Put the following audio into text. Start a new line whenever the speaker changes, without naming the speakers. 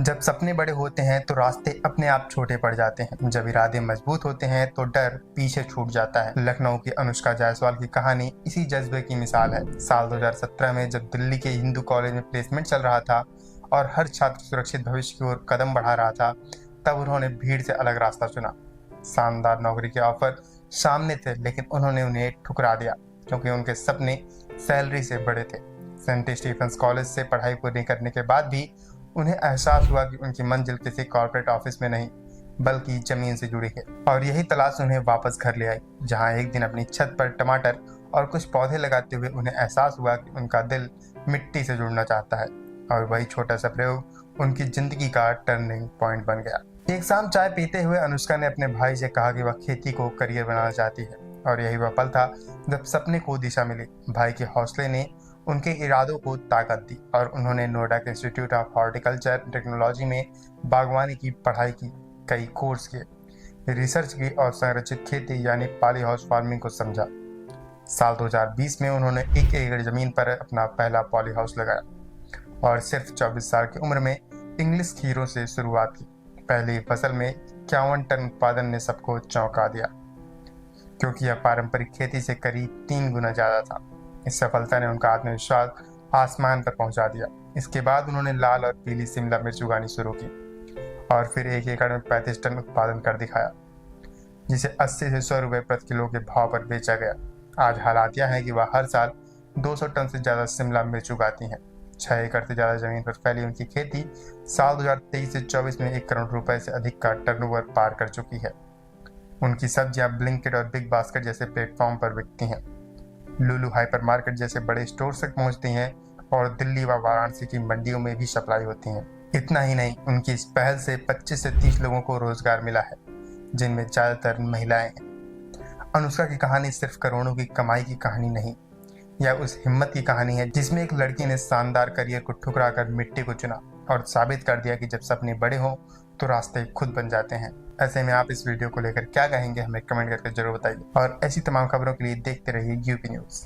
जब सपने बड़े होते हैं तो रास्ते अपने आप छोटे पड़ जाते हैं। जब इरादे मजबूत होते हैं तो डर पीछे छूट जाता है। लखनऊ की अनुष्का जायसवाल की कहानी इसी जज्बे की मिसाल है। साल 2017 में जब दिल्ली के हिंदू कॉलेज में प्लेसमेंट चल रहा था और हर छात्र सुरक्षित भविष्य की ओर कदम बढ़ा रहा था, तब उन्होंने भीड़ से अलग रास्ता चुना। शानदार नौकरी के ऑफर सामने थे, लेकिन उन्होंने उन्हें ठुकरा दिया क्योंकि उनके सपने सैलरी से बड़े थे। सेंट स्टीफेंस कॉलेज से पढ़ाई पूरी करने के बाद भी उन्हें एहसास हुआ कि उनकी मंजिल किसी कॉर्पोरेट ऑफिस में नहीं बल्कि जमीन से जुड़ी है, और यही तलाश उन्हें वापस घर ले आई, जहां एक दिन अपनी छत पर टमाटर और कुछ पौधे लगाते हुए उन्हें एहसास हुआ कि उनका दिल मिट्टी से जुड़ना चाहता है। और वही छोटा सा प्रयोग उनकी जिंदगी का टर्निंग पॉइंट बन गया। एक शाम चाय पीते हुए अनुष्का ने अपने भाई से कहा कि वह खेती को करियर बनाना चाहती है, और यही वह पल था जब सपने को दिशा मिली। भाई के हौसले ने उनके इरादों को ताकत दी और उन्होंने नोएडा के इंस्टीट्यूट ऑफ हॉर्टिकल्चर टेक्नोलॉजी में बागवानी की पढ़ाई की, कई कोर्स किए, रिसर्च की और संरक्षित खेती यानी पॉली हाउस फार्मिंग को समझा। साल 2020 में उन्होंने 1 एकड़ जमीन पर अपना पहला पॉली हाउस लगाया और सिर्फ 24 साल की उम्र में इंग्लिश खीरों से शुरुआत की। पहली फसल में 51 टन उत्पादन ने सबको चौंका दिया, क्योंकि यह पारंपरिक खेती से करीब 3 गुना ज्यादा था। इस सफलता ने उनका आत्मविश्वास आसमान पर पहुंचा दिया। इसके बाद उन्होंने लाल और पीली शिमला मिर्च उगानी शुरू की और फिर 1 एकड़ में 35 टन उत्पादन कर दिखाया, जिसे 80 से 100 रुपए प्रति किलो के भाव पर बेचा गया। आज हालात यह है कि वह हर साल 200 टन से ज्यादा शिमला मिर्च उगाती हैं। 6 एकड़ से ज्यादा जमीन पर फैली उनकी खेती साल 2023 से 24 में 1 करोड़ रुपए से अधिक का टर्नओवर पार कर चुकी है। उनकी सब्जियां ब्लिंकिट और बिग बास्केट जैसे प्लेटफॉर्म पर बिकती हैं, लुलु हाइपरमार्केट जैसे बड़े स्टोर तक पहुंचती हैं और दिल्ली व वाराणसी की मंडियों में भी सप्लाई होती हैं। इतना ही नहीं, उनकी इस पहल से 25 से 30 लोगों को रोजगार मिला है, जिनमें ज्यादातर महिलाएं हैं। अनुष्का की कहानी सिर्फ करोड़ों की कमाई की कहानी नहीं, यह उस हिम्मत की कहानी है जिसमें एक लड़की ने शानदार करियर को ठुकरा कर मिट्टी को चुना और साबित कर दिया कि जब सपने बड़े हों तो रास्ते खुद बन जाते हैं। ऐसे में आप इस वीडियो को लेकर क्या कहेंगे, हमें कमेंट करके जरूर बताइए, और ऐसी तमाम खबरों के लिए देखते रहिए यूपी न्यूज़।